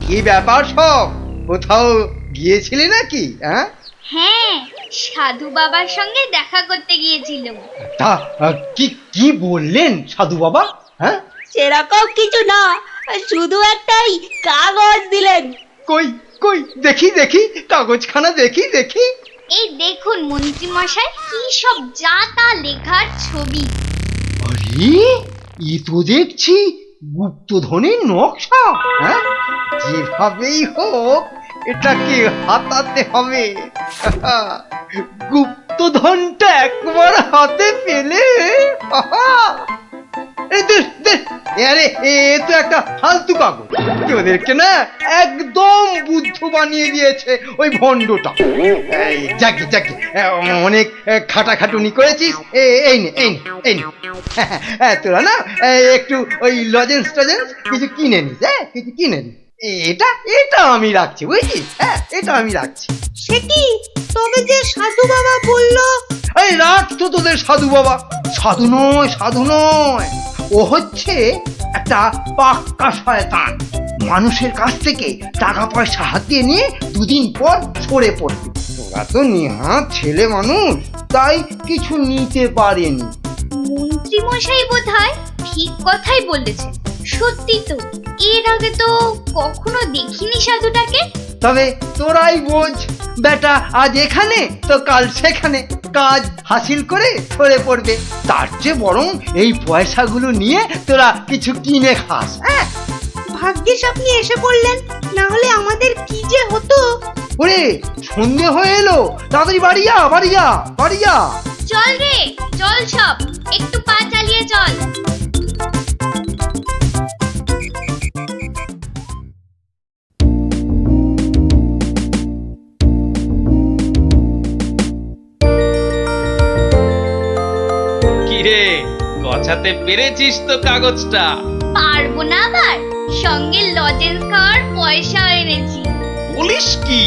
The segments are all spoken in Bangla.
কি ব্যাপার সব? কোথাও গিয়েছিলে নাকি? হ্যাঁ হ্যাঁ, সাধু বাবার সঙ্গে দেখা করতে গিয়েছিলাম। তা কি কি বললেন সাধু বাবা? হ্যাঁ সেরকম কিছু না, শুধু একটাই কাগজ দিলেন। কই কই দেখি দেখি কাগজখানা দেখি দেখি। এই দেখুন মন্ত্রী মশাই, কি সব যা তা লেখার ছবি। আরে এ তো দেখছি গুপ্তধনের নকশা। হ্যাঁ যেভাবেই হোক এটাকে হাতাতে হবে। গুপ্তধনটা একবার হাতে পেলে এই দে দে। আরে এ তো একটা ফালতু কাগজ। ওদেরকে না একদম বুদ্ধ বানিয়ে দিয়েছে ওই ভণ্ডটা। এই যাকে যাকে অনেক খাটাখাটুনি করেছিস। এই নে এই নে এই নে। তোরা না একটু ওই লজেন্স টজেন্স কিছু কিনে নিস। হ্যাঁ কিছু কিনে নিস। এটা এটা আমি রাখছি বুঝছিস? হ্যাঁ এটা আমি রাখছি। সে কি, তবে যে সাধু বাবা বললো। এই রাখ তো তোদের সাধু বাবা। সাধু নয় সাধু নয়, ও হচ্ছে একটা পাক্কা শয়তান। মানুষের কাছ থেকে টাকা পয়সা হাতিয়ে নিয়ে দুদিন পর সরে পড়বে। তোরা তো নিহাত ছেলে মানুষ, তাই কিছু নিতে পারেনি। মন্ত্রী মশাই বোধহয় ঠিক কথাই বলেছেন। সত্যি তো, এর আগে তো কখনো দেখিনি সাধুটাকে। তবে তোরাই বোঝ, বেটা আজ এখানে তো কাল সেখানে কাজ হাসিল করে সরে পড়বে। তার চেয়ে বরং এই পয়সাগুলো নিয়ে তোরা কিছু কিনে খাস। হ্যাঁ ভাগ্যিস আপনি এসে পড়লেন, না হলে আমাদের কি যে হতো। ওরে সন্ধে হয়ে এলো, তাড়াতাড়ি বাড়ি যা বাড়ি যা বাড়ি যা। চল রে চল, সব একটু পা চালিয়ে চল। কিরে, গছাতে পেরেছিস তো কাগজটা? পারবো না আবার, সঙ্গে লজেন্স খাওয়ার পয়সা এনেছি। বলিস কি,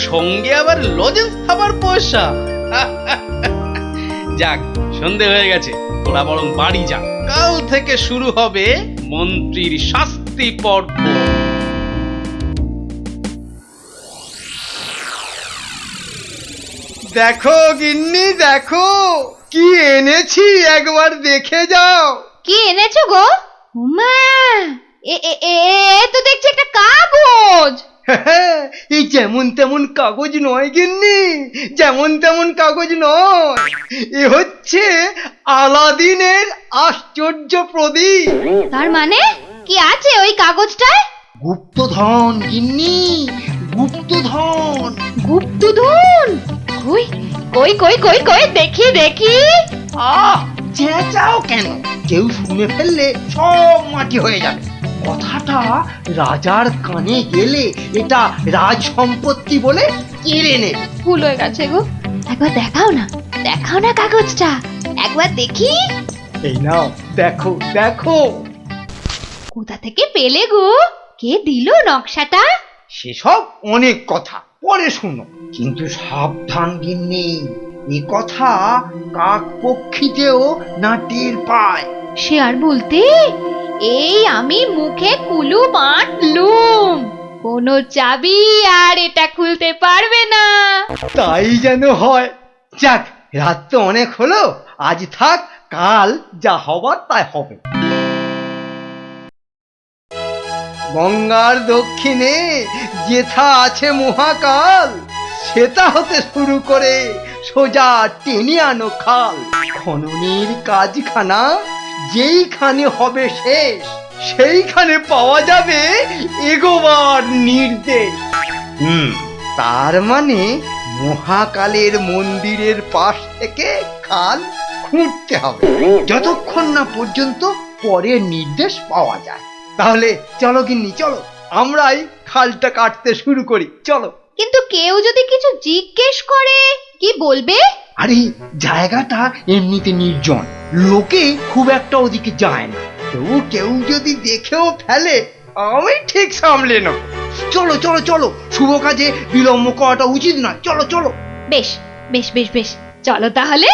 সঙ্গে আবার লজেন্স খাবার পয়সা? যাক, সন্ধে হয়ে গেছে, তোরা বরং বাড়ি যা। কাল থেকে শুরু হবে মন্ত্রীর শাস্তি পর্ব। দেখো গিন্নি দেখো কি এনেছি, একবার দেখে যাও। কি এনেছো গো? মা, এ এ এ তো দেখছি একটা কাগজ। এই যেমন তেমন কাগজ নয় গিন্নি, যেমন তেমন কাগজ নয়। এ হচ্ছে আলাদিনের আশ্চর্য প্রদীপ। তার মানে কি আছে ওই কাগজটায়? গুপ্তধন গিন্নি, গুপ্তধন। গুপ্তধন? কই কই কই কই কই দেখি দেখি। আহ চেঁচাও কেন? কেউ শুনে ফেললে সব মাটি হয়ে যাবে। কথাটা রাজার কানে গেলে এটা রাজ সম্পত্তি বলে কেড়ে নেবে। ভুল হয়ে গেছে গো, একবার দেখাও না কাগজটা, একবার দেখি। এই নাও দেখো দেখো। কোথা থেকে পেলে গো? কে দিল নকশাটা? সেসব অনেক কথা পরে শুনো, কিন্তু সাবধান গিন্নি, এ কথা কাক পক্ষীতেও না টের পায়। সে আর বলতে, এই আমি মুখে কুলু বাঁধলুম, কোনো চাবি আর এটা খুলতে পারবে না। তাই যেন হয়। যাক, রাত তো অনেক হলো, আজ থাক, কাল যা হবার তাই হবে। গঙ্গার দক্ষিণে যেথা আছে মহাকাল, সেটা হতে শুরু করে সোজা টেনে আনো খাল। খননের কাজখানা যেইখানে হবে শেষ, সেইখানে পাওয়া যাবে এগোবার নির্দেশ। তার মানে মহাকালের মন্দিরের পাশ থেকে খাল খুঁড়তে হবে, যতক্ষণ না পর্যন্ত পরের নির্দেশ পাওয়া যায়। তাহলে চলো গিন্নি চলো, আমরাই খালটা কাটতে শুরু করি, চলো। কিন্তু কেউ যদি কিছু জিজ্ঞেস করে কি বলবে? আরে জায়গাটা এমনিতে নির্জন, লোকে খুব একটা ওদিকে যায় না। তবু কেউ যদি দেখেও ফেলে, আমি ঠিক সামলে নেব। চলো চলো চলো, শুভ কাজে বিলম্ব করাটা উচিত নয়। চলো চলো। বেশ বেশ বেশ বেশ, চলো তাহলে।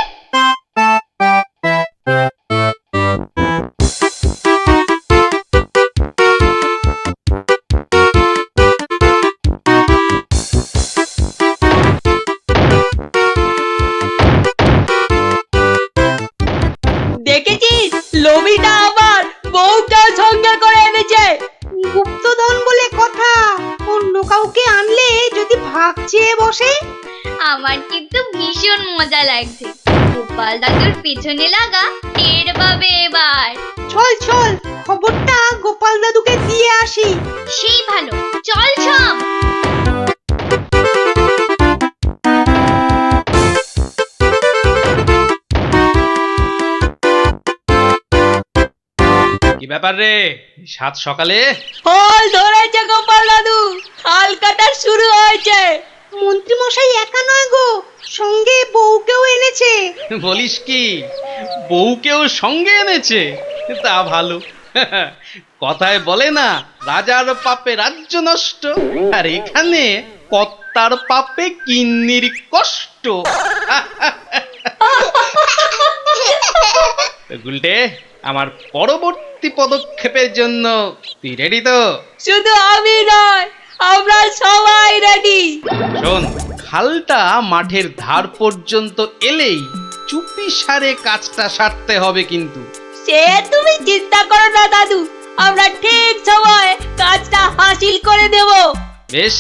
লোভিটা আবার বউটাও সঙ্গে করে এনেছে। গুপ্তধন বলে কথা, অন্য কাউকে আনলে যদি ভাগ চেয়ে বসে। আমার কিন্তু ভীষণ মজা লাগছে। গোপাল দাদুর পেছনে লাগা টের পাবে এবার। চল চল, খবরটা গোপাল দাদুকে দিয়ে আসি। সেই ভালো, চল সব। কি ব্যাপার রে, সাত সকালে? ফল ধরেছে গোপাল দাদু, হাল কাটা শুরু হয়েছে। মন্ত্রী মশাই একা নয় গো, সঙ্গে বউকেও এনেছে। বলিস কি, বউকেও সঙ্গে এনেছে? তা ভালো। কথায় বলে না, রাজার পাপে রাজ্য নষ্ট, আর এখানে কর্তার পাপে কিন্নির কষ্ট। গুলটে, আমার পরবর্তী পদক্ষেপের জন্য তুই রেডি তো? শুধু আমি নয়, আমরা সবাই রেডি। শোন, খালটা মাঠের ধার পর্যন্ত এলেই চুপি সারে কাজটা সারতে হবে কিন্তু। সে তুমি চিন্তা করো না দাদু, আমরা ঠিক সময় কাজটা হাসিল করে দেব। বেশ,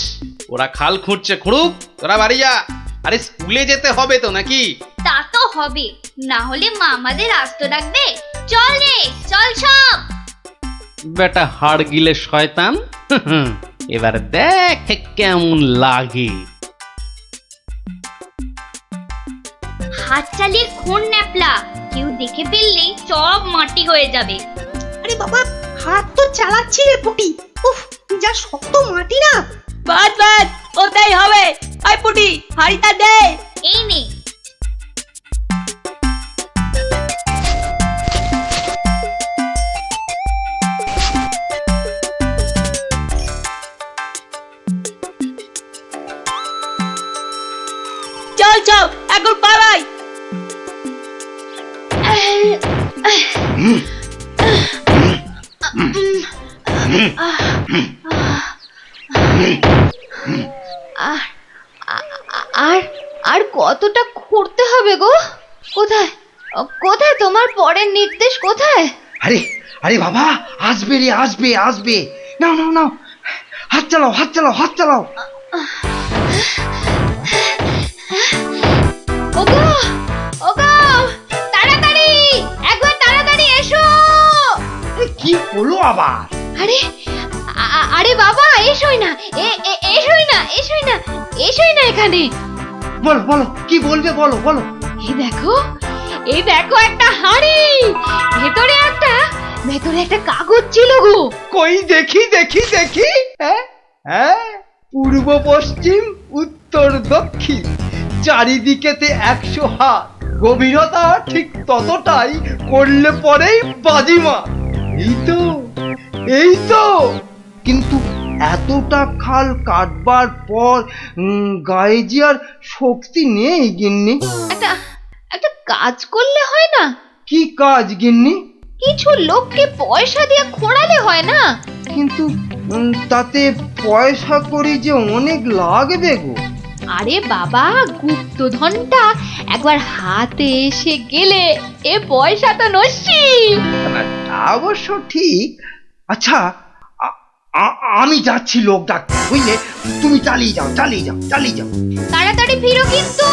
ওরা খাল খুঁড়ছে খুঁড়ুক, তোরা বাড়ি যা। আরে স্কুলে যেতে হবে তো নাকি? তা তো হবে, না হলে মা আমাদের আস্ত রাখবে। চল রে, চল সব। বেটা হাড় গিলে শয়তান। এবার দেখ কেমন লাগে। হাত চালিয়ে খুন ন্যাপলা, কেউ দেখে ফেললে সব মাটি হয়ে যাবে। আরে বাবা, হাত তো চালাচ্ছি রে পুটি। উফ, যা শক্ত মাটি না। বাদ বাদ, ওটাই হবে। আই পুটি, হাড়িটা দে। এই নে। চল চল, এখন পালাই। আর আর কতটা খুঁড়তে হবে গো? কোথায় কোথায় তোমার পরের নির্দেশ কোথায়? আরে আরে বাবা, আসবে রে, আসবে আসবে। নাও নাও নাও, হাত চালাও, হাত চালাও, হাত চালাও। ওগো ওগো, তাড়াতাড়ি, একবার তাড়াতাড়ি এসো। কি হলো আবার? আরে আরে বাবা, এসোই না, এসোই না, এসোই না, এসোই না এখানে। বলো বলো, কি বলবে বলো বলো। এই দেখো একটা হাঁড়ি, ভেতরে একটা কাগজ ছিল গো। কই দেখি দেখি দেখি। হ্যাঁ হ্যাঁ, পূর্ব পশ্চিম উত্তর দক্ষিণ চারিদিকেতে 100 হাত, গভীরতা ঠিক ততটাই, করলে পরেই বাজিমাত। এই তো, এই তো। কিন্তু এতটা খাল কাটবার পর গায়ে যে আর শক্তি নেই গিন্নি। একটা কাজ করলে হয় না? কি কাজ গিন্নি? কিছু লোককে পয়সা দিয়ে খোঁড়ালে হয় না? কিন্তু তাতে পয়সা করি যে অনেক লাগবে গো। আরে বাবা, গুপ্তধনটা একবার হাতে এসে গেলে এ পয়সা তো নস্যি। তা অবশ্য ঠিক। আচ্ছা, আমি যাচ্ছি লোক ডাকতে, বুঝলে? তুমি চালিয়ে যাও, চালিয়ে যাও, চালিয়ে যাও। তাড়াতাড়ি ফিরো কিন্তু।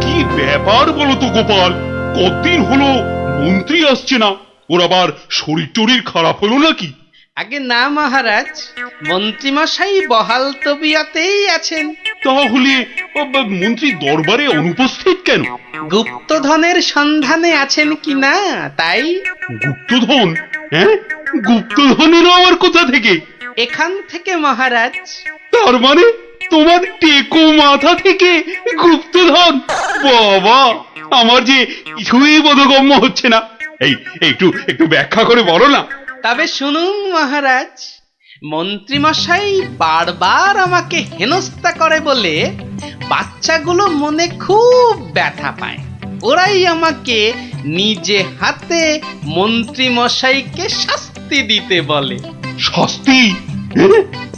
কি ব্যাপার বলো তো গোপাল, কতদিন হলো মন্ত্রী আসছে না? ওর আবার শরীর টরীর খারাপ হলো নাকি? আগে না মহারাজ, মন্ত্রীমশাই বহাল তবিয়তেই আছেন। তাহলে মন্ত্রী দরবারে অনুপস্থিত কেন? গুপ্তধনের সন্ধানে আছেন কিনা তাই। গুপ্তধন? হ্যাঁ, গুপ্তধনেরও আবার কোথা থেকে? এখান থেকে মহারাজ। তার মানে তোমার টেকো মাথা থেকে গুপ্তধন? বাবা, আমার যে কিছুই বোধগম্য হচ্ছে না। এই একটু একটু ব্যাখ্যা করে বলো না। তবে শুনুন মহারাজ, মন্ত্রীমশাই বারবার আমাকে হেনস্থা করে বলে বাচ্চাগুলো মনে খুব ব্যথা পায়। ওরাই আমাকে নিজে হাতে মন্ত্রীমশাইকে শাস্তি দিতে বলে। শাস্তি?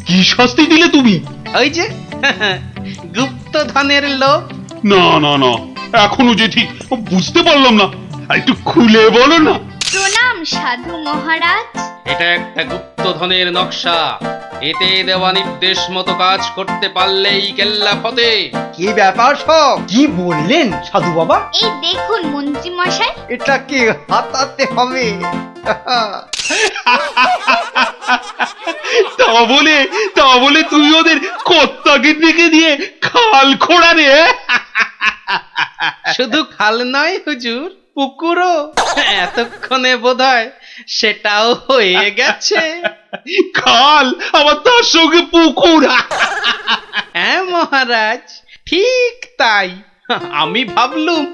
কি শাস্তি দিলে তুমি? ওই যে গুপ্ত গুপ্তধনের লোভ? না না না, এখনো যে ঠিক বুঝতে পারলাম না, আর একটু খুলে বলো না। প্রণাম সাধু মহারাজ। এটা একটা গুপ্তধনের নকশা। এতে দেওয়া নির্দেশ মতো কাজ করতে পারলেই কেল্লা ফতে। কি ব্যাপার সব, কি বললেন সাধু বাবা? এই দেখুন মন্ত্রী মশাই। এটাকে হাতাতে হবে। তা বলে তুই ওদের কর্তাকে ডেকে দিয়ে খাল খোঁড়া রে? শুধু খাল নয় হুজুর, পুকুরও। এতক্ষণে বোধহয় সেটাও হয়ে গেছে। খাল আবার তার সঙ্গে পুকুর? হ্যাঁ মহারাজ, ঠিক তাই। আমি ভাবলুম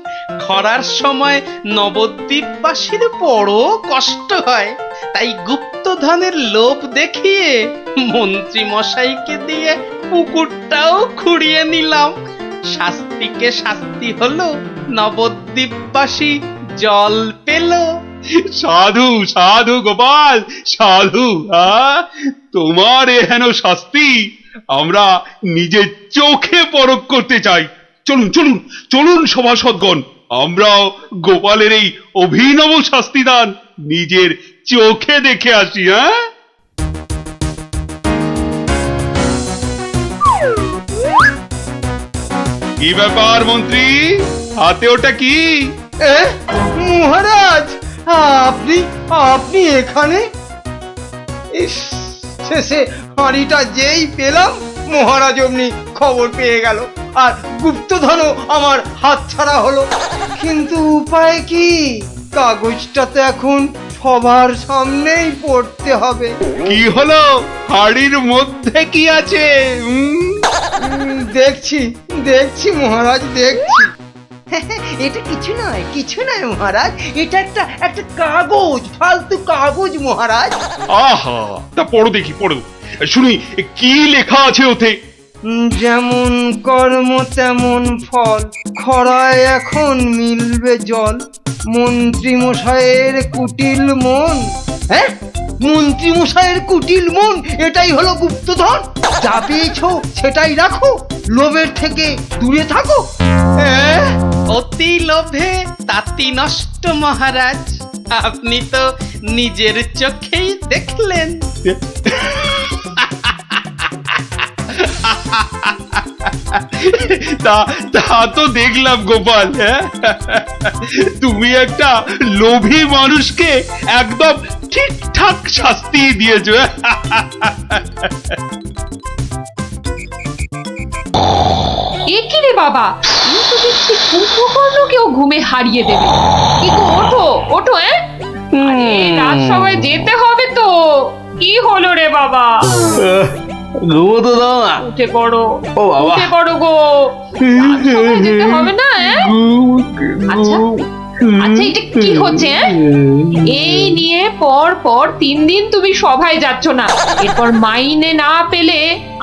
খরার সময় নবদ্বীপবাসীর বড় কষ্ট হয়, তাই গুপ্তধনের লোভ দেখিয়ে মন্ত্রী মশাইকে দিয়ে পুকুরটাও খুঁড়িয়ে নিলাম। শাস্তিকে শাস্তি হলো, নবদ্বীপবাসী জল পেল। সাধু সাধু গোপাল সাধু, তোমার এহেন শাস্তি আমরা নিজের চোখে পরখ করতে চাই। চলুন চলুন চলুন সভাসদগণ, আমরাও গোপালের এই অভিনব শাস্তিদান নিজের চোখে দেখে আসি। কি ব্যাপার মন্ত্রী, হাতে ওটা কি? এ, মহারাজ, আপনি আপনি এখানে? ইস, শেষে হাঁড়িটা যেই পেলাম মহারাজ অমনি খবর পেয়ে গেল, আর গুপ্তধনও আমার হাতছাড়া হলো। কিন্তু উপায় কি? কাগজটা তো এখন সবার সামনেই পড়তে হবে। কি হলো, হাড়ির মধ্যে কি আছে? দেখছি দেখছি মহারাজ, দেখছি। এটা কিছু নয় মহারাজ, এটা একটা কাগজ, ফালতু কাগজ মহারাজ। আহা, তা পড়ো দেখি, পড়ো শুনি কি লেখা আছে ওতে। যেমন কর্ম তেমন ফল, খরায় এখন মিলবে জল, মন্ত্রী মশাইয়ের কুটিল মন। হ্যাঁ, মন্ত্রী মশাইয়ের কুটিল মন, এটাই হলো গুপ্তধন। যা পেয়েছো সেটাই রাখো, লোভের থেকে দূরে থাকো। হ্যাঁ, অতি লোভে তাতি নষ্ট মহারাজ। আপনি তো নিজের চোখেই দেখলেন। তা তো দেখলাম গোপাল, তুমি একটা লোভী মানুষকে একদম ঠিকঠাক শাস্তি দিয়েছো। এ কি রে বাবা, এই তো দেখছি কুম্ভকর্ণকেও ঘুমে হারিয়ে দেবে। কি গো, ওঠো ওঠো। আরে রাজসভায় যেতে হবে তো। কি হলো রে বাবা? ঘুমোতে দাও না। উঠে পড়ো, ও বাবা। উঠে পড়ো গো, রাজসভায় যেতে হবে না? আচ্ছা আচ্ছা, এটা কি হচ্ছে? এই নিয়ে পর 3 দিন তুমি সভায় যাচ্ছ না, এরপর মাইনে না পেলে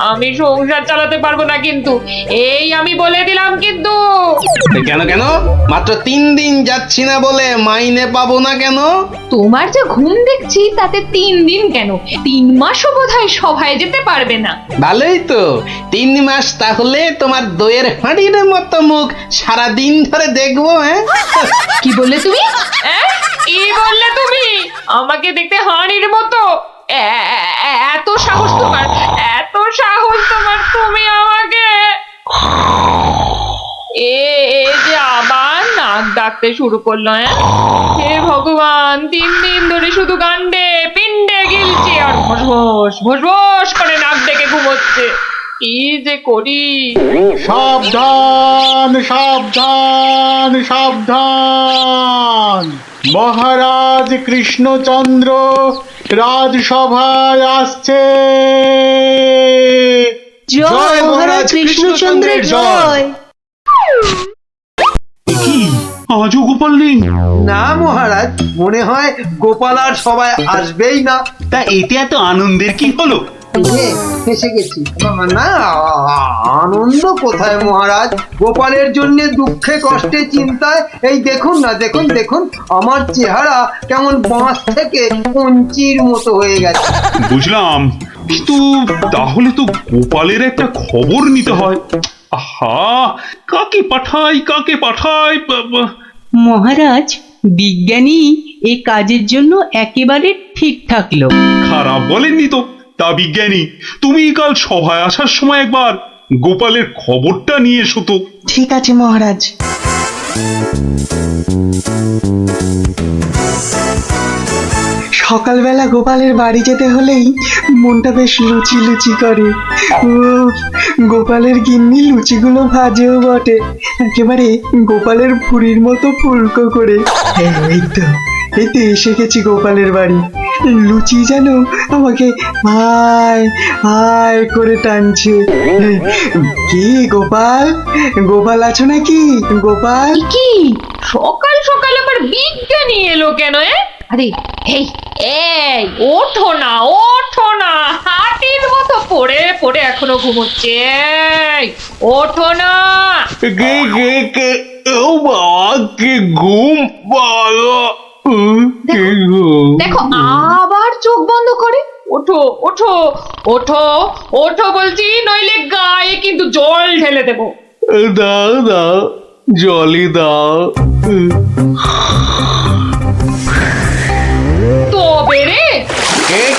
আমি সংসার চালাতে পারবো না কিন্তু, এই আমি বলে দিলাম কিন্তু। কেন কেন? মাত্র 3 দিন যাচ্ছি না বলে মাইনে পাবো না কেন? তোমার যে ঘুম দেখছি তাতে 3 দিন কেন, 3 মাসও বোধহয় সভায় যেতে পারবে না। ভালোই তো, 3 মাস তাহলে তোমার দইয়ের হাঁড়ির মতো মুখ সারা দিন ধরে দেখবো। কি বললে তুমি? কি বললে তুমি? আমাকে দেখতে হাঁড়ির মতো? এত সাহস তোমার, এত সাহস তোমার, তুমি আমাকে? এ যে আবার নাক ডাকতে শুরু করলো। হে ভগবান, 3 দিন ধরে শুধু গান্ডে পিণ্ডে গিলছে আর ভোস ভোস করে নাক ডেকে ঘুমোচ্ছে। কি যে করি? সাবধান সাবধান সাবধান, মহারাজ কৃষ্ণচন্দ্র রাজসভায় আসছে। জয় মহারাজ কৃষ্ণচন্দ্রের জয়। কি আজও গোপাল নেই? না মহারাজ, মনে হয় গোপাল আর সবাই আসবেই না। তা এতে এত আনন্দের কি হলো? ফেসে গেছি না, আনন্দ কোথায় মহারাজ, গোপালের জন্য দুঃখে কষ্টে চিন্তায় এই দেখুন না, দেখুন দেখুন আমার চেহারা কেমন বাঁশ থেকে কঞ্চির মতো হয়ে গেছে। বুঝলাম, কিন্তু তাহলে তো গোপালের একটা খবর নিতে হয়। আহা, কাকে পাঠাই মহারাজ, বিজ্ঞানী এ কাজের জন্য একেবারে ঠিকঠাক লোক। খারাপ বলেননি তো। তা বিজ্ঞানী, তুমি কাল সভায় আসার সময় একবার গোপালের খবরটা নিয়ে এসো তো। ঠিক আছে মহারাজ। সকালবেলা গোপালের বাড়ি যেতে হলেই মনটা বেশ লুচি লুচি করে। উফ, গোপালের গিন্নি লুচিগুলো ভাজেও বটে, একেবারে গোপালের ভুঁড়ির মতো ফুলকো করে। এই তো এসে গেছি গোপালের বাড়ি। লুচি যেন আমাকে আয় আয় করে টানছে। কি গোপাল, গোপাল আছো নাকি গোপাল? কি সকাল সকাল আবার বিজ্ঞানী এলো কেন? আরে এই এই ওঠো না, হাতির মতো পড়ে পড়ে এখনো ঘুমোচ্ছে। এই, ওঠো না। ও বাবা, কি ঘুম ভালো। দেখো আবার চোখ বন্ধ করে। ওঠো ওঠো ওঠো ওঠো বলছি, নইলে গায়ে কিন্তু জল ঢেলে দেবো। দাও দাও, জলই দাও। তবে রে,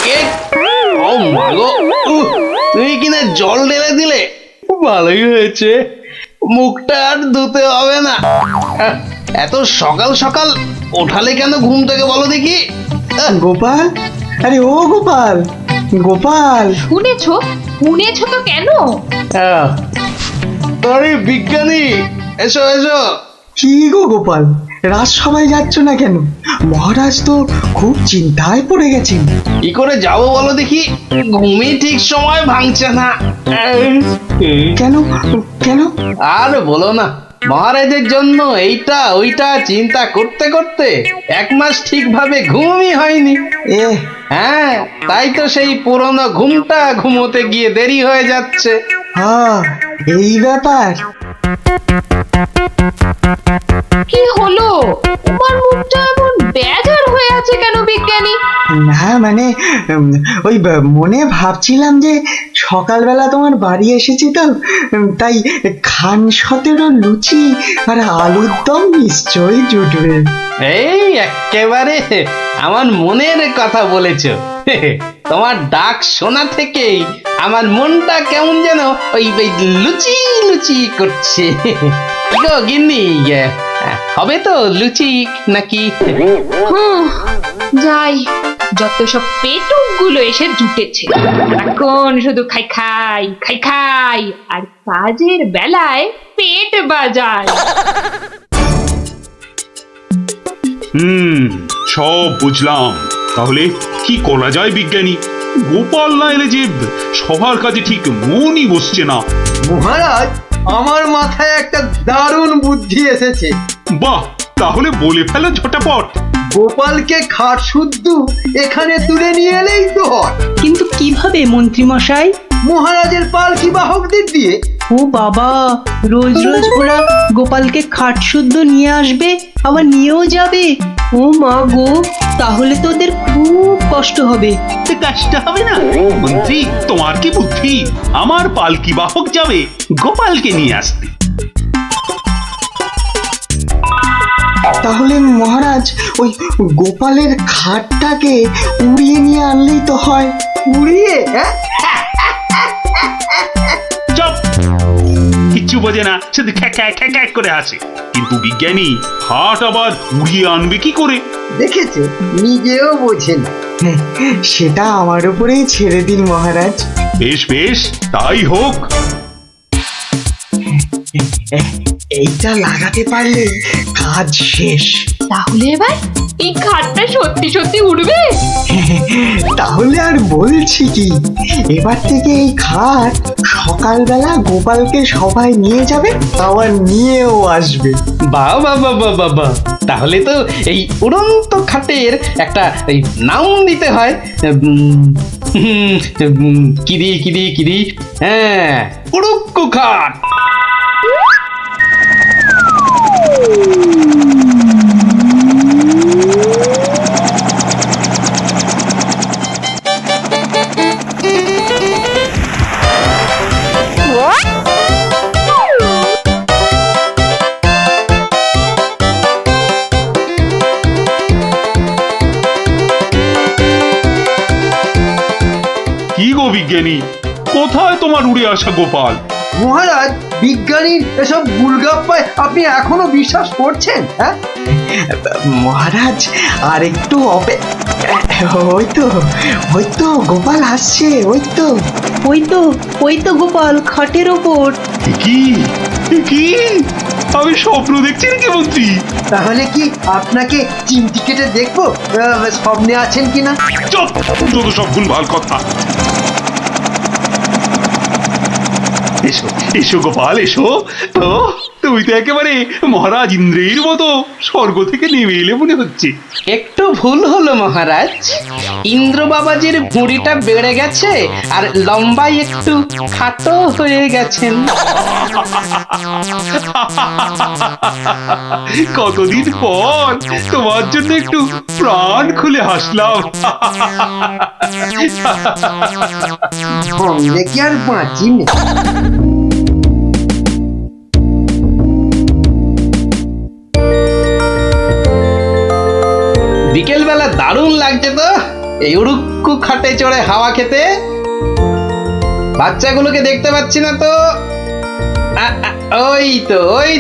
কে ও মাগো, তুমি কিনা জল ঢেলে দিলে? ভালোই হয়েছে, মুখটা আর ধুতে হবে না। এত সকাল সকাল ওঠালে কেন ঘুম থেকে বলো দেখি? গোপাল, আরে ও গোপাল, গোপাল। শুনেছো তো কেন? আরে বিজ্ঞানী, এসো এসো। কি গো গোপাল, রাজসভায় যাচ্ছ না কেন? মহারাজ তো খুব চিন্তায় পড়ে গেছেন। কি করে যাবো বলো দেখি, ঘুমই ঠিক সময় ভাঙছে না। কেন কেন? আর বলো না, মহারাজের জন্য এইটা ওইটা চিন্তা করতে করতে 1 মাস ঠিকভাবে ঘুমই হয়নি। হ্যাঁ, তাই তো সেই পুরনো ঘুমটা ঘুমোতে গিয়ে দেরি হয়ে যাচ্ছে। হ্যাঁ, এই ব্যাপার। কি হলো? তোমার মুখটা এমন বেজার হয়ে আছে কেন বিজ্ঞানী? না মানে ওই মনে ভাবছিলাম যে সকালবেলা তোমার বাড়ি এসেছি তো, তাই খান 17 লুচি আর আলুর দম নিশ্চয়ই জুটবে। এই একেবারে আমার মনের কথা বলেছ। তোমার ডাক শোনা থেকেই আমার মনটা কেমন যেন ওই লুচি লুচি করছে। গো গিন্নি, হবে তো লুচি নাকি? যাই, যত সব পেটুক গুলো এসে জুটেছে, এখন শুধু খাই খাই আর কাজের বেলায় পেট বাজায়। সব বুঝলাম। তাহলে কি করা যায় বিজ্ঞানী? গোপাল না এলে যে সবার কাজে ঠিক মনই বসছে না। মহারাজ, আমার মাথায় একটা দারুণ বুদ্ধি এসেছে। বাহ, তাহলে বলে ফেলো ঝটাপট। গোপালকে খাট শুদ্ধ এখানে তুলে নিয়ে এলেই তো হয়। কিন্তু কিভাবে মন্ত্রী মশাই? মহারাজের পালকি বাহকদের দিয়ে। ও বাবা, রোজ রোজ ওরা গোপালকে খাট শুদ্ধ নিয়ে আসবে, আবার নিয়েও যাবে। ও মা গো, তাহলে তো ওদের খুব কষ্ট হবে। কষ্ট হবে না মন্ত্রী, তোমার কি বুদ্ধি? আমার পালকি বাহক যাবে গোপালকে নিয়ে আসতে। তাহলে মহারাজ ওই গোপালের খাটটাকে উড়িয়ে নিয়ে আনলেই তো হয়। উড়িয়ে? চুপ, কিচ্ছু বোঝে না, শুধু খ্যাক করে আসে। কিন্তু বিজ্ঞানী, হাট আবার উড়িয়ে আনবে কি করে? দেখেছে, নিজেও বোঝেন। সেটা আমার উপরেই ছেড়ে দিন মহারাজ। বেশ বেশ, তাই হোক। এইটা লাগাতে পারলে কাজ শেষ। তাহলে এবার এই খাটটা সত্যি সত্যি উড়বে? তাহলে আর বলছি কি, এবার থেকে এই খাট সকালবেলা গোপালকে সবাই নিয়ে যাবে, আবার নিয়েও আসবে। বাহ বাহ বাহ বাহ বাহ বাহ, তাহলে তো এই উড়ন্ত খাটের একটা এই নাম দিতে হয়। কিরি, হ্যাঁ, উড়ুক্কু খাট। বিজ্ঞানী, কোথায় তোমার উড়ে আসা গোপাল? মহারাজ, বিজ্ঞানীর এসব গুলগাপ্পায় আপনি এখনো বিশ্বাস করছেন? হ্যাঁ, মহারাজ আর একটু ওই তো গোপাল আসছে, ওই তো। ওই তো গোপাল খাটের ওপর। কি কি আমি স্বপ্ন দেখছি নাকি মন্ত্রী? তাহলে কি আপনাকে চিমটি কেটে দেখবো স্বপ্নে আছেন কিনা? চুপ, যত সব ভুলভাল কথা। এসো এসো গোপাল, এসো। তো তুমি তো একেবারে মহারাজ ইন্দ্রের মতো স্বর্গ থেকে নেমে এলে মনে হচ্ছে। একটু ভুল হলো মহারাজ, ইন্দ্র বাবাজির ভুঁড়িটা বেড়ে গেছে আর লম্বাই একটু খাটো হয়ে গেছেন। কতদিন পর তোমার জন্য একটু প্রাণ খুলে হাসলাম। ভঙ্গে কি আর বাঁচি না। বিকেল বেলা দারুণ লাগছে তো এই উড়ুক্কু খাটে চড়ে হাওয়া খেতে। বাচ্চাগুলোকে দেখতে পাচ্ছি না তো। ওই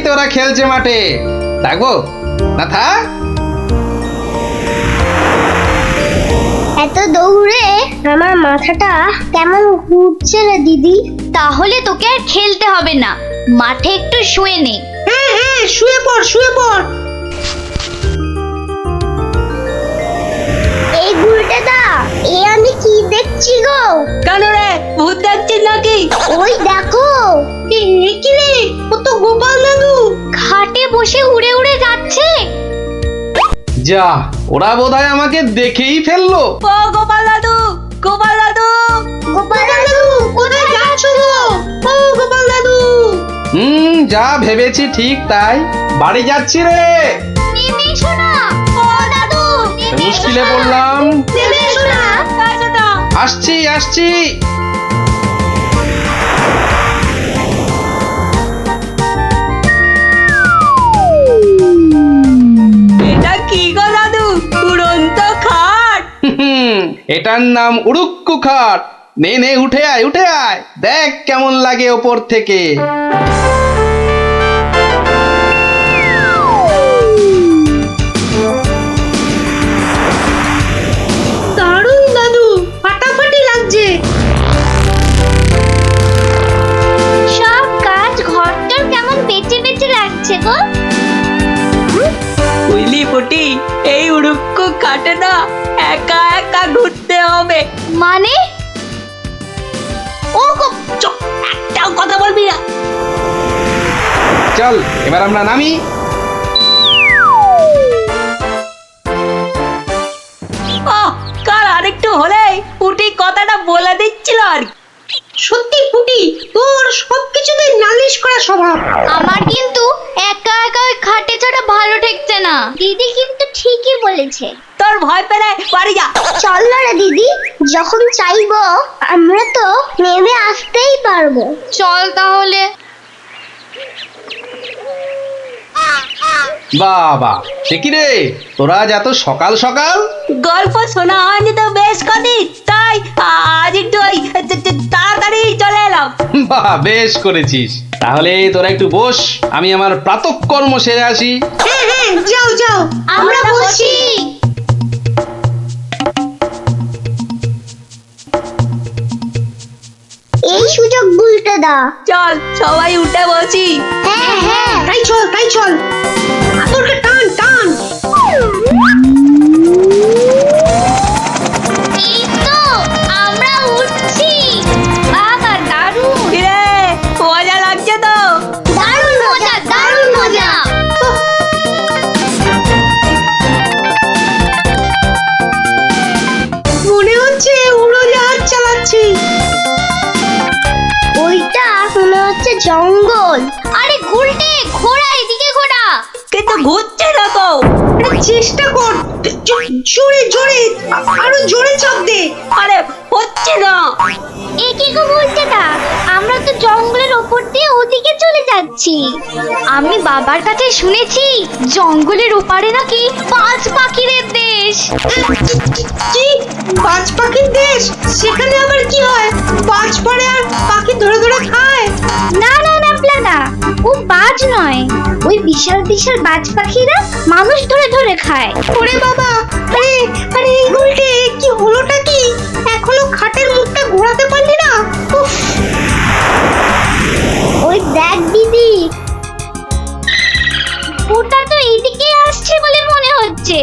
তো ওরা খেলছে মাঠে। থাকবো না, থাক। এত দৌড়ে আমার মাথাটা কেমন ঘুরছে রে দিদি। তাহলে তোকে আর খেলতে হবে না, মাঠে একটু শুয়ে নে। হ্যাঁ, শুয়ে পড়। এই গুলটেদা, এ আমি কি দেখছি গো? কেন রে, ভূত দেখছিস নাকি? ওই দেখো, কি রে, ও তো গোপাল দাদু। খাটে বসে উড়ে উড়ে যাচ্ছে। যা, ওরা বোধহয় আমাকে দেখেই ফেললো। ও গোপাল দাদু। গোপাল দাদু, কোথায় যাচ্ছ গো? ও গোপাল দাদু। যা ভেবেছি ঠিক তাই, বাড়ি যাচ্ছি রে। নেমে এসো না। ও দাদু, মুশকিলে পড়লাম। নেমে এসো না। আসছি। এটা কি গো দাদু, উড়ন্ত খাট? এটার নাম উড়ুক্কু খাট। নে উঠে আয়, দেখ কেমন লাগে ওপর থেকে। দারুণ দাদু, ফাটাফাটি লাগছে। সব কাজ ঘরটার কেমন বেঁচে বেঁচে লাগছে গো। বুঝলি পুটি, এই উড়ুক্কু খাটে না একা একা ঘুরতে হবে। মানে? ও গো, চুপ, একটাও কথা বলবি না। চল এবার আমরা নামি। কাল আরেকটু হলেই পুটি কথাটা বলে দিচ্ছিল আর কি। সত্যি পুটি, তোর সবকিছুতে নালিশ করা স্বভাব। আমার কিন্তু একা একা ওই খাটে ছাড়া ভালো ঠেকছে না। দিদি কিন্তু ঠিকই বলেছে। তোর ভয় পেলে বাড়ি যা। চল না রে দিদি, যখন চাইবো আমরা তো নেমে আসতেই পারবো। চল তাহলে। বাবা, সে কি রে, তোরা আজ এত সকাল সকাল? গল্প শোনা হয়নি তো বেশ কদিন, তাই আজ একটু তাড়াতাড়ি চলে এলাম। বাহ, বেশ করেছিস। তাহলে তোরা একটু বস, আমি আমার প্রাতঃকর্ম সেরে আসি। হ্যাঁ, যাও। আমরা বসি। এই সুযোগ গুলতে দা। চল সবাই উঠে বসি। হ্যাঁ। তাই চল। আতরকে টান। এই তো আমরা উঠছি। বাবা দারুণ। কিরে, মজা লাগছে তো? দারুণ মজা। মনে হচ্ছে উড়োজাহাজ চালাচ্ছি। ওইটা মনে হচ্ছে জঙ্গল। আরে গুলটে, ঘোড়া এদিকে ঘোড়া। কিন্তু ঘুরছে না তো। চেষ্টা কর, জোরে আরো জোরে চাপ দে। আরে হচ্ছে না। এ কি গো গুলটে দা, আমরা তো জঙ্গলের ওপর দিয়ে ওদিকে চলে যাচ্ছি। আমি বাবার কাছে শুনেছি জঙ্গলের ওপারে নাকি পাঁচ পাখিদের দেশ। কি বাজ পাখির দেশ? সেখানে আবার কি হয়? বাজ পড়ে আর পাখি ধরে ধরে খায়? না না না প্লাদা, ও বাজ নয়, ওই বিশাল বিশাল বাজ পাখিরা মানুষ ধরে ধরে খায়। ওরে বাবা, আরে আরে এই গুলটে, কি হলোটা কি? এখনো খাটের মুখটা ঘোরাতে পারলি না? উফ, ওই দেখ দিদি, ওটা তো এইদিকে আসছে বলে মনে হচ্ছে।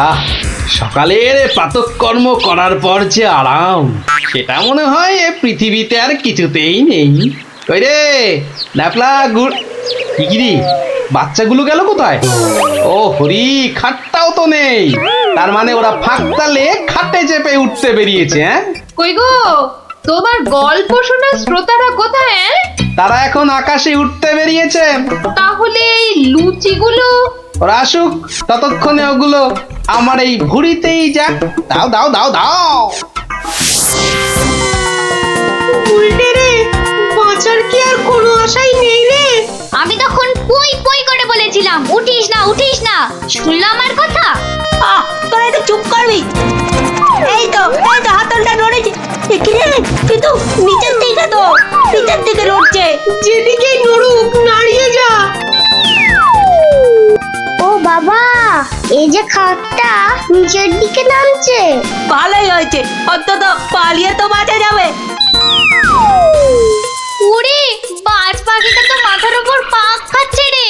আহ, সকালের প্রাতঃকর্ম করার পর যে আরাম, সেটা মনে হয় এ পৃথিবীতে আর কিছুতেই নেই। কই রে ন্যাপলা গুড়, কি রে বাচ্চাগুলো গেল কোথায়? ও হরি, খাটটাও তো নেই, তার মানে ওরা ফাঁক তালে খাটে চেপে উঠতে বেরিয়েছে। হ্যাঁ, কই গো, তোমার গল্প শোনার শ্রোতারা কোথায়? তারা এখন আকাশে উঠতে বেরিয়েছে। তাহলে এই লুচিগুলো? ওরা আসুক, ততক্ষণে ওগুলো আমার এই ভুঁড়িতেই যাক। দাও দাও দাও দাও। উল্টে রে, বাঁচার কি আর কোনো আশাই নেই রে? আমি তখন পুই পুই করে বলেছিলাম উঠিস না উঠিস না, শুনলো আমার কথা? তোরা একটু চুপ করবি? এই তো হাতলটা নড়েছে। কি রে, কিন্তু নিচের দিকে নড়ছে। যেদিকেই নড়ুক, নাড়িয়ে যা। ও বাবা, এই যে খাটটা নিচের দিকে নামছে। ভালোই হয়েছে, অন্তত পালিয়ে তো বাঁচা যাবে। ওরে, বাজ পাখিটা তো মাথার উপর পাক খাচ্ছে রে।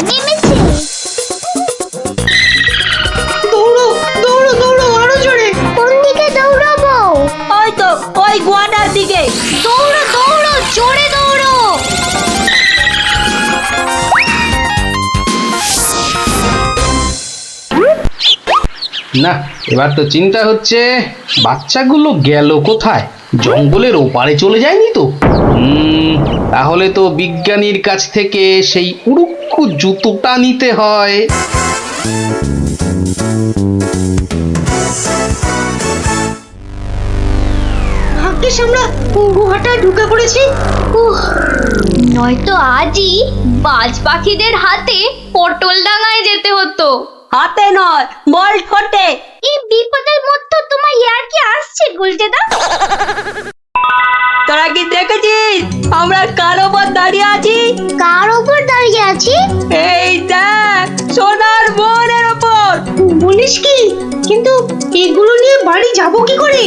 নেমেছে। দৌড়ো দৌড়ো দৌড়ো, আরো জোরে। কোন দিকে দৌড়াবো? ওই তো ওই গোয়াটার দিকে। দৌড়ো দৌড়ো, জোরে দৌড়ো। না, এবার তো চিন্তা হচ্ছে বাচ্চাগুলো গেল কোথায়? জঙ্গলের ওপারে চলে যায়নি তো? তাহলে তো বিজ্ঞানীর কাছ থেকে সেই উড়ুক্কু জুতোটা নিতে হয়। ভাগ্যিস আমরা গুহাটা ঢুকে পড়েছি। নয়তো আজই বাজ পাখিদের হাতে পটল ডাঙায় যেতে হতো। হাতে নয়, বল ঠোঁটে। এই বিপদের মধ্যে তোমার ইয়ার কি আসছে গুলটেদা? তোরা কি দেখেছিস আমরা কার ওপর দাঁড়িয়ে আছি? কার ওপর দাঁড়িয়ে আছি? এই দেখ, সোনার বোনের ওপর। বলিস কি? কিন্তু এগুলো নিয়ে বাড়ি যাব কি করে?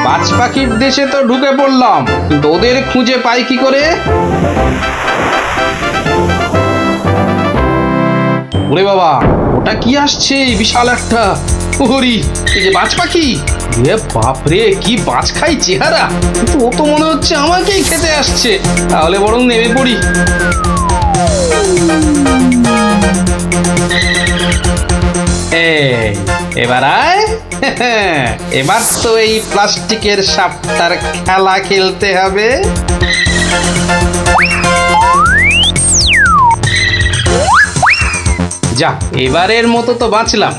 বাজ পাখির দেশে তো ঢুকে পড়লাম, কিন্তু ওদের খুঁজে পাই কি করে? ওরে বাবা, ওটা কি আসছে? বিশাল একটা হরি, এই যে বাজ পাখি। এ বাপরে, কি বাজ খাই চেহারা! কিন্তু ও তো মনে হচ্ছে আমাকেই খেতে আসছে। তাহলে বরং নেমে পড়ি। এবার আয়। এবার তো এই প্লাস্টিকের সাপটার খেলা খেলতে হবে। যা, এবারের মতো তো বাঁচলাম।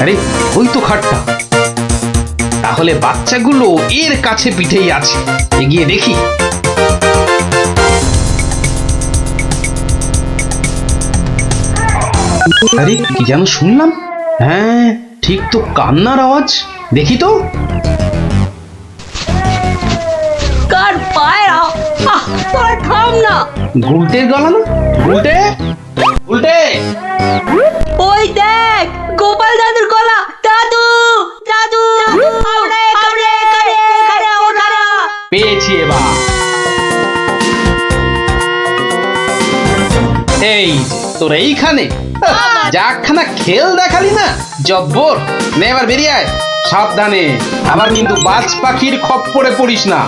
আরে, ওই তো খাটটা। তাহলে বাচ্চাগুলো এর কাছে পিঠেই আছে। এগিয়ে দেখি। আরে, কি যেন শুনলাম? হ্যাঁ, ঠিক তো, কান্নার আওয়াজ। দেখি তো। কার পায়রা? তোরা থাম না। গুলটের গলা না? গুলটে, গুলটে। ওই দেখ, গোপাল দাদুর গলা। দাদু দাদু, পেয়েছি এবার। এই তোর এইখানে যাখানা খেল দেখালি না, জব্বর। নে এবার বেরিয়ে আয়, সাবধানে। আবার কিন্তু বাজ পাখির খপ্পরে পড়িস না।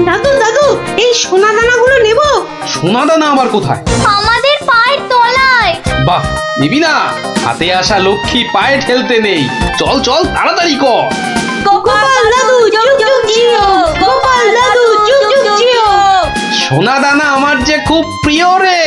দাদু দাদু, এই সোনা দানাগুলো নেব। সোনা দানা আবার কোথায়? আমাদের পায়ের তলায়। বাহ, নিবি না? হাতে আসা লক্ষ্মী পায়ে ঠেলতে নেই। চল চল, তাড়াতাড়ি কর। গোপাল দাদু যুগ যুগ জিও গোপাল দাদু যুগ যুগ জিও সোনা দানা আমার যে খুব প্রিয় রে।